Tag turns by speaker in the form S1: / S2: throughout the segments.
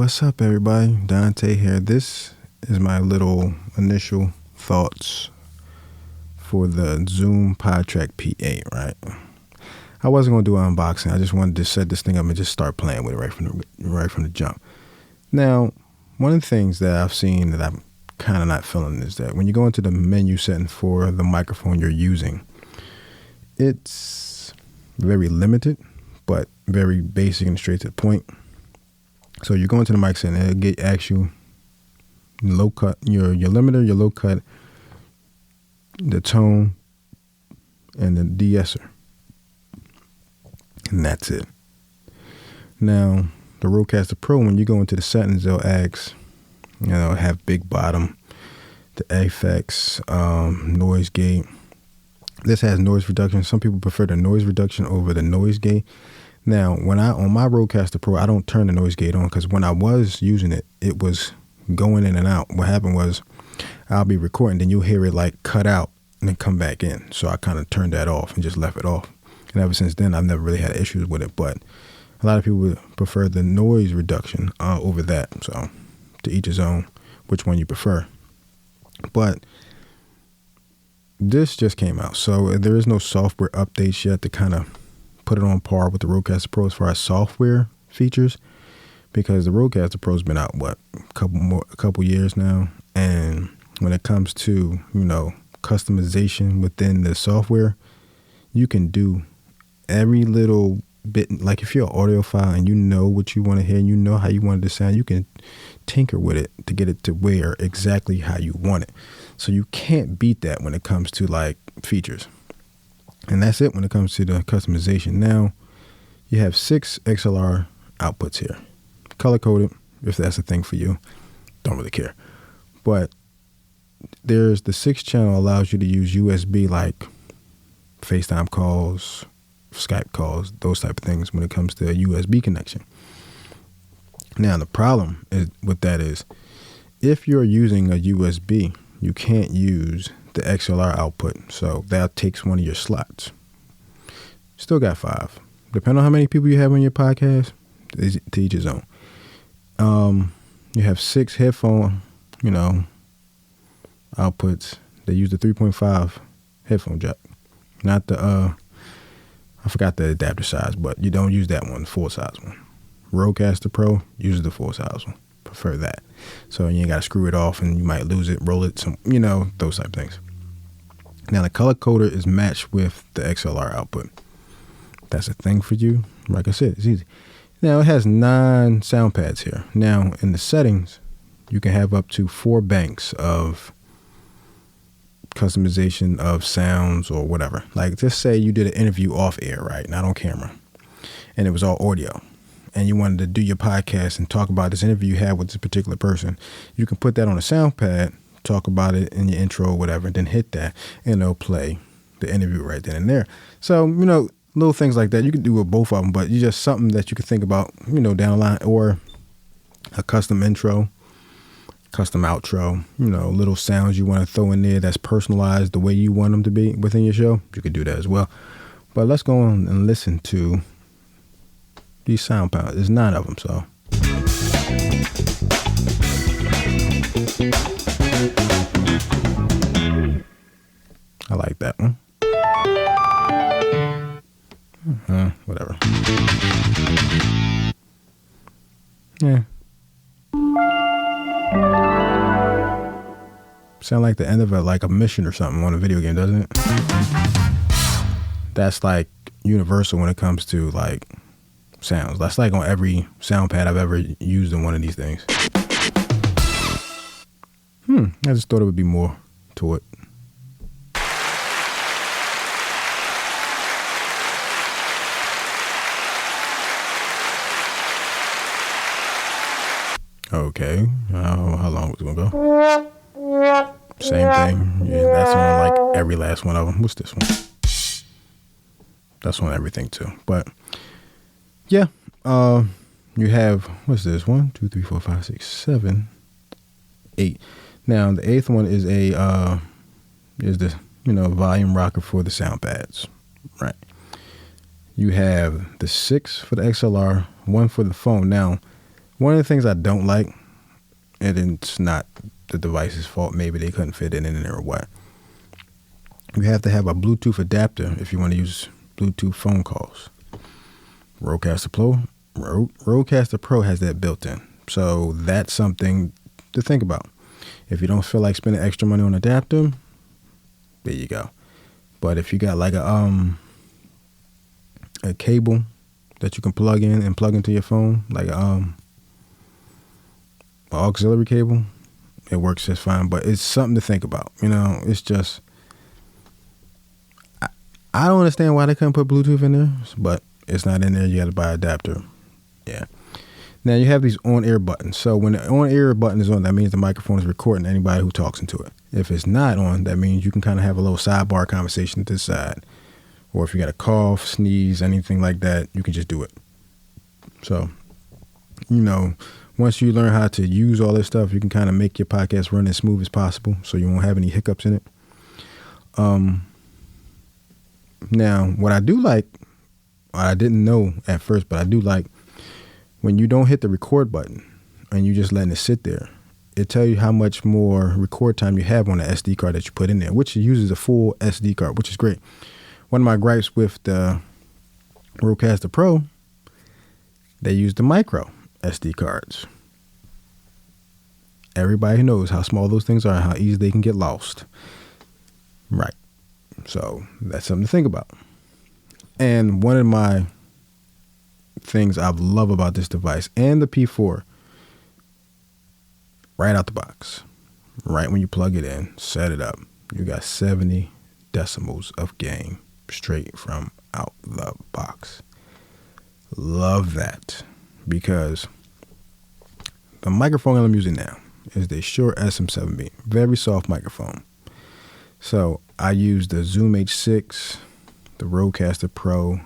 S1: What's up, everybody? Dante here. This is my little initial thoughts for the Zoom Podtrak P8, right? I wasn't going to do an unboxing. I just wanted to set this thing up and just start playing with it right from the jump. Now, one of the things that I've seen that I'm kind of not feeling is that when you go into the menu setting for the microphone you're using, it's very limited, but very basic and straight to the point. So you go into the mic setting, and it'll ask you low cut, your limiter, your low cut, the tone, and the de-esser. And that's it. Now, the Rodecaster Pro, when you go into the settings, they'll ask, have big bottom, the effects, noise gate. This has noise reduction. Some people prefer the noise reduction over the noise gate. Now, on my Rodecaster Pro, I don't turn the noise gate on because when I was using it, it was going in and out. What happened was I'll be recording, then you'll hear it like cut out and then come back in. So I kind of turned that off and just left it off. And ever since then, I've never really had issues with it. But a lot of people would prefer the noise reduction over that. So to each his own, which one you prefer. But this just came out. So there is no software updates yet to kind of put it on par with the Rodecaster Pro as far as software features, because the Rodecaster Pro's been out a couple years now, and when it comes to customization within the software, you can do every little bit. Like if you're an audiophile and you know what you want to hear, and you know how you want it to sound, you can tinker with it to get it to where exactly how you want it. So you can't beat that when it comes to like features. And that's it when it comes to the customization. Now, you have 6 XLR outputs here. Color-coded, if that's a thing for you. Don't really care. But there's the 6th channel allows you to use USB like FaceTime calls, Skype calls, those type of things when it comes to a USB connection. Now, the problem with that is if you're using a USB, you can't use the XLR output, so that takes one of your slots. Still got 5. Depending on how many people you have on your podcast, to each his own. You have 6 headphone, outputs. They use the 3.5 headphone jack, not the I forgot the adapter size, but you don't use that one, full size one. Rodecaster Pro uses the full size one. Prefer that. So you ain't got to screw it off and you might lose it, roll it, those type of things. Now the color coder is matched with the XLR output. That's a thing for you. Like I said, it's easy. Now it has 9 sound pads here. Now in the settings, you can have up to 4 banks of customization of sounds or whatever. Like just say you did an interview off air, right? Not on camera. And it was all audio. And you wanted to do your podcast and talk about this interview you had with this particular person, you can put that on a sound pad, talk about it in your intro or whatever, then hit that, and it'll play the interview right then and there. So, little things like that. You can do with both of them, but it's just something that you can think about, down the line, or a custom intro, custom outro, little sounds you want to throw in there that's personalized the way you want them to be within your show. You could do that as well. But let's go on and listen to these sound pads. There's 9 of them, so. I like that one. Whatever. Yeah. Sound like the end of a mission or something on a video game, doesn't it? That's like universal when it comes to like sounds. That's like on every sound pad I've ever used in one of these things. I just thought it would be more to it. Okay, how long was it gonna go? Same thing. Yeah, that's on like every last one of them. What's this one? That's on everything too. But yeah, you have, what's this? 1, 2, 3, 4, 5, 6, 7, 8. Now the 8th one is is the volume rocker for the sound pads, right? You have the 6 for the XLR, 1 for the phone. Now, One of the things I don't like, and it's not the device's fault, maybe they couldn't fit it in there or what. You have to have a Bluetooth adapter if you want to use Bluetooth phone calls. Rodecaster Pro has that built in. So that's something to think about. If you don't feel like spending extra money on an adapter, there you go. But if you got like a cable that you can plug in and plug into your phone, like an auxiliary cable, it works just fine. But it's something to think about. It's just, I don't understand why they couldn't put Bluetooth in there, but it's not in there. You got to buy an adapter. Yeah. Now you have these on-air buttons. So when the on-air button is on, that means the microphone is recording anybody who talks into it. If it's not on, that means you can kind of have a little sidebar conversation to the side. Or if you got a cough, sneeze, anything like that, you can just do it. So, once you learn how to use all this stuff, you can kind of make your podcast run as smooth as possible so you won't have any hiccups in it. Now, what I do like, I didn't know at first, but I do like when you don't hit the record button and you just letting it sit there, it tells you how much more record time you have on the SD card that you put in there, which uses a full SD card, which is great. One of my gripes with the Rodecaster Pro, they use the micro SD cards. Everybody knows how small those things are and how easy they can get lost. Right. So that's something to think about. And one of my things I love about this device and the P4, right out the box, right when you plug it in, set it up, you got 70 decibels of gain straight from out the box. Love that, because the microphone I'm using now is the Shure SM7B, very soft microphone. So I use the Zoom H6, the Rodecaster Pro.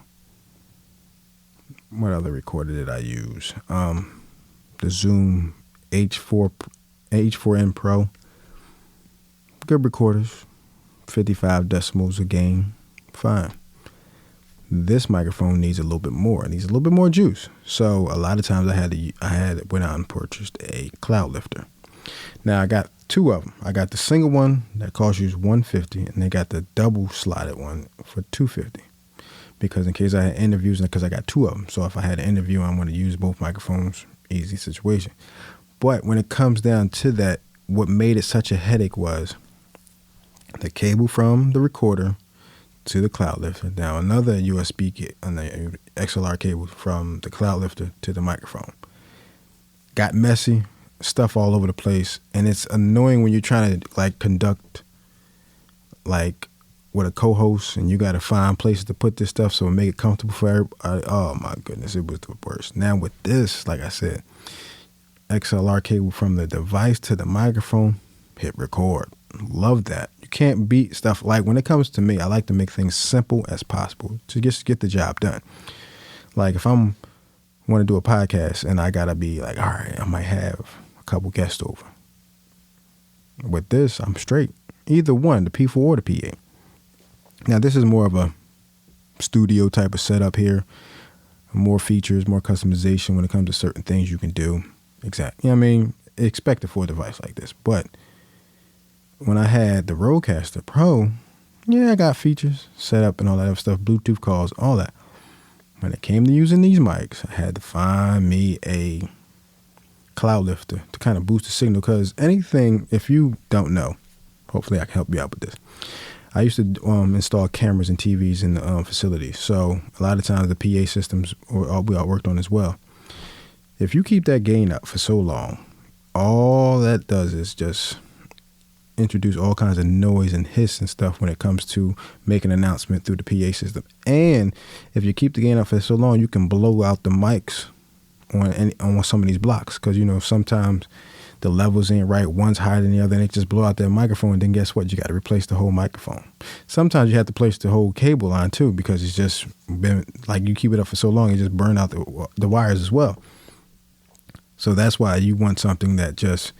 S1: What other recorder did I use? The Zoom H4n Pro. Good recorders. 55 decibels a gain. Fine. This microphone needs a little bit more. It needs a little bit more juice. So a lot of times I went out and purchased a cloud lifter. Now I got two of them. I got the single one that costs you $150, and they got the double slotted one for $250. Because in case I had interviews, and because I got two of them, so if I had an interview, I'm going to use both microphones. Easy situation. But when it comes down to that, what made it such a headache was the cable from the recorder to the cloud lifter. Now another USB and the XLR cable from the cloud lifter to the microphone. Got messy. Stuff all over the place, and it's annoying when you're trying to like conduct like with a co-host and you got to find places to put this stuff so it make it comfortable for everybody. Oh my goodness, it was the worst. Now with this, like I said, XLR cable from the device to the microphone, hit record. Love that. You can't beat stuff. Like when it comes to me, I like to make things simple as possible to just get the job done. Like if I'm want to do a podcast and I gotta be like, all right, I might have a couple guests over. With this, I'm straight. Either one, the P4 or the P8. Now this is more of a studio type of setup here. More features, more customization when it comes to certain things you can do. Exactly. I mean, expect it for a device like this. But when I had the Rodecaster Pro, yeah, I got features set up and all that other stuff, Bluetooth calls, all that. When it came to using these mics, I had to find me a cloud lifter to kind of boost the signal, because anything, if you don't know, hopefully I can help you out with this. I used to install cameras and TVs in the facility. So a lot of times the PA systems we all worked on as well. If you keep that gain up for so long, all that does is just introduce all kinds of noise and hiss and stuff when it comes to making an announcement through the PA system. And if you keep the gain up for so long, you can blow out the mics on some of these blocks, because sometimes the levels ain't right, one's higher than the other, and they just blow out that microphone, and then guess what? You got to replace the whole microphone. Sometimes you have to place the whole cable line too, because it's just been like you keep it up for so long, it just burn out the wires as well. So that's why you want something that just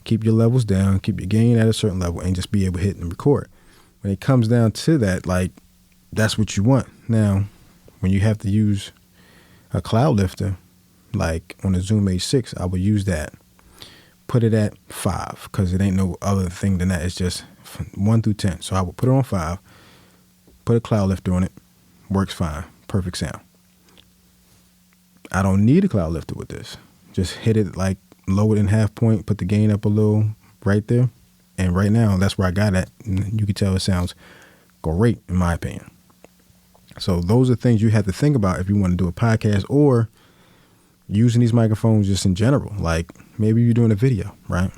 S1: keep your levels down, keep your gain at a certain level, and just be able to hit and record. When it comes down to that, like, that's what you want. Now, when you have to use a cloud lifter, like on the Zoom H6, I would use that. Put it at 5 because it ain't no other thing than that. It's just 1 through 10. So I would put it on 5, put a cloud lifter on it, works fine, perfect sound. I don't need a cloud lifter with this. Just hit it like lower than half point, put the gain up a little right there. And right now, that's where I got at. And you can tell it sounds great in my opinion. So those are things you have to think about if you want to do a podcast or using these microphones just in general. Like maybe you're doing a video, right?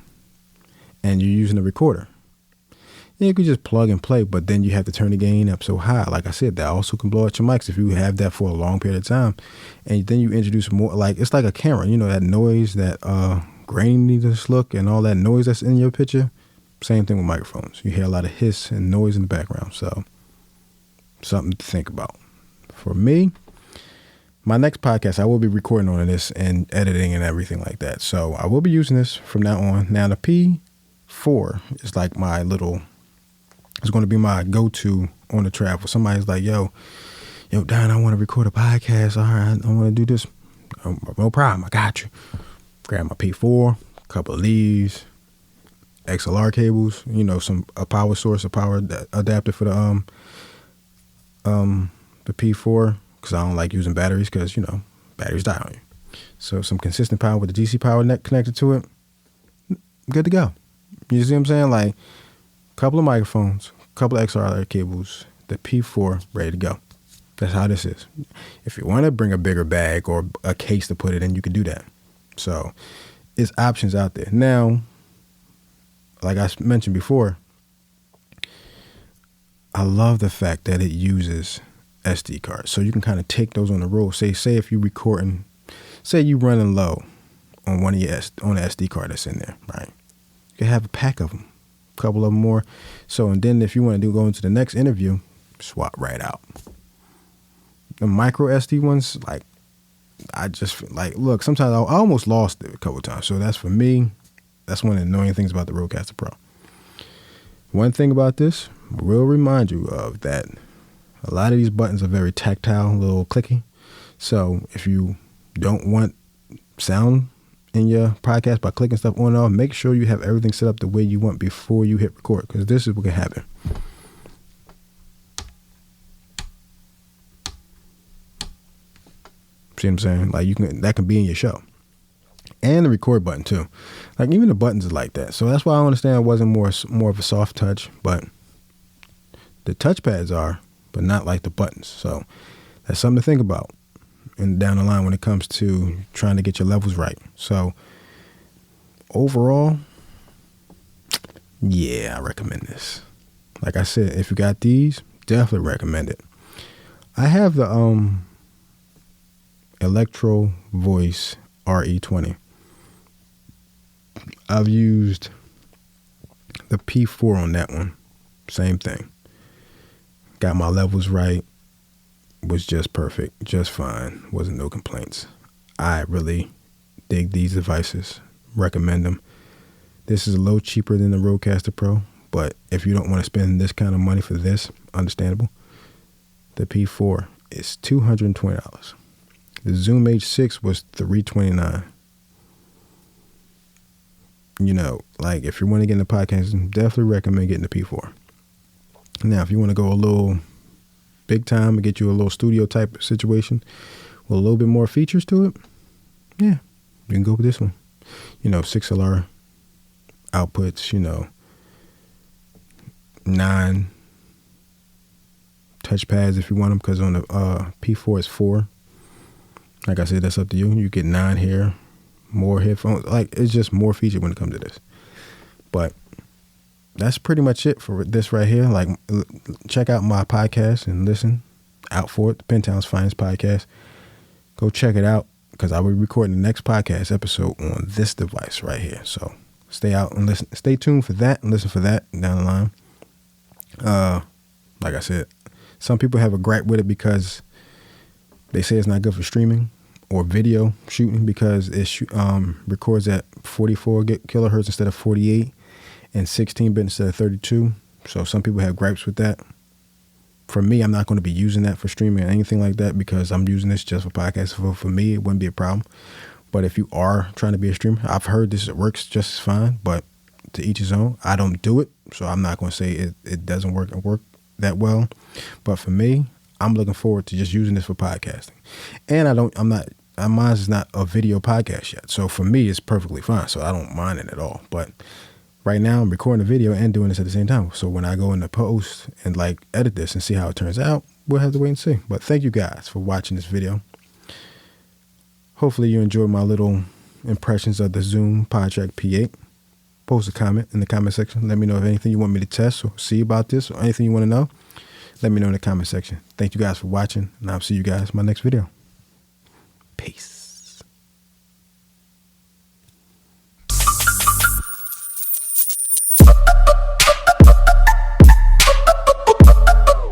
S1: And you're using a recorder. Yeah, you could just plug and play, but then you have to turn the gain up so high. Like I said, that also can blow out your mics if you have that for a long period of time. And then you introduce more, like it's like a camera, you know, that noise, that graininess look and all that noise that's in your picture. Same thing with microphones. You hear a lot of hiss and noise in the background. So something to think about. For me, my next podcast, I will be recording on this and editing and everything like that. So I will be using this from now on. Now the P4 is like my little, it's going to be my go-to on the travel. Somebody's like, yo, Don, I want to record a podcast. All right, I want to do this. No problem. I got you. Grab my P4, a couple of leads, XLR cables, you know, a power source, a power adapter for the P4, because I don't like using batteries because, you know, batteries die on you. So some consistent power with the DC power net connected to it. Good to go. You see what I'm saying? Like a couple of microphones, a couple of XLR cables, the P4 ready to go. That's how this is. If you want to bring a bigger bag or a case to put it in, you can do that. So it's options out there. Now, like I mentioned before, I love the fact that it uses SD cards. So you can kind of take those on the road. Say if you're recording, say you running low on on the SD card that's in there, right? You can have a pack of them, a couple of them more. So, and then if you want to go into the next interview, swap right out. The micro SD ones, like, I just, like, look, sometimes I almost lost it a couple of times. So that's for me, that's one of the annoying things about the Rodecaster Pro. One thing about this, will remind you of that a lot of these buttons are very tactile, a little clicky. So if you don't want sound in your podcast by clicking stuff on and off, make sure you have everything set up the way you want before you hit record, because this is what can happen. See what I'm saying? Like that can be in your show. And the record button too. Like even the buttons are like that. So that's why I understand it wasn't more of a soft touch, but the touchpads are, but not like the buttons. So that's something to think about and down the line when it comes to trying to get your levels right. So overall, yeah, I recommend this. Like I said, if you got these, definitely recommend it. I have the Electro Voice RE20. I've used the P4 on that one. Same thing. Got my levels right. Was just perfect. Just fine. Wasn't no complaints. I really dig these devices. Recommend them. This is a little cheaper than the Rodecaster Pro, but if you don't want to spend this kind of money for this, understandable. The P4 is $220. The Zoom H6 was $329. You know, like if you want to get into podcasting, definitely recommend getting the P4. Now, if you want to go a little big time and get you a little studio type situation with a little bit more features to it, yeah, you can go with this one. You know, 6LR outputs, you know, 9 touchpads if you want them, because on the P4 is 4. Like I said, that's up to you. You get 9 here, more headphones. Like, it's just more feature when it comes to this. But that's pretty much it for this right here. Like, check out my podcast and listen out for it, the Pentown's Finest Podcast. Go check it out, because I will be recording the next podcast episode on this device right here. So stay out and listen. Stay tuned for that and listen for that down the line. Like I said, some people have a gripe with it because they say it's not good for streaming or video shooting, because it records at 44 kilohertz instead of 48 and 16-bit instead of 32. So some people have gripes with that. For me, I'm not going to be using that for streaming or anything like that because I'm using this just for podcasting. For me, it wouldn't be a problem. But if you are trying to be a streamer, I've heard this works just fine, but to each his own. I don't do it, so I'm not going to say it doesn't work that well. But for me, I'm looking forward to just using this for podcasting. And mine is not a video podcast yet. So for me, it's perfectly fine. So I don't mind it at all. But right now I'm recording a video and doing this at the same time. So when I go into post and like edit this and see how it turns out, we'll have to wait and see. But thank you guys for watching this video. Hopefully you enjoyed my little impressions of the Zoom Podtrak P8. Post a comment in the comment section. Let me know if anything you want me to test or see about this or anything you want to know. Let me know in the comment section. Thank you guys for watching, and I'll see you guys in my next video. Peace.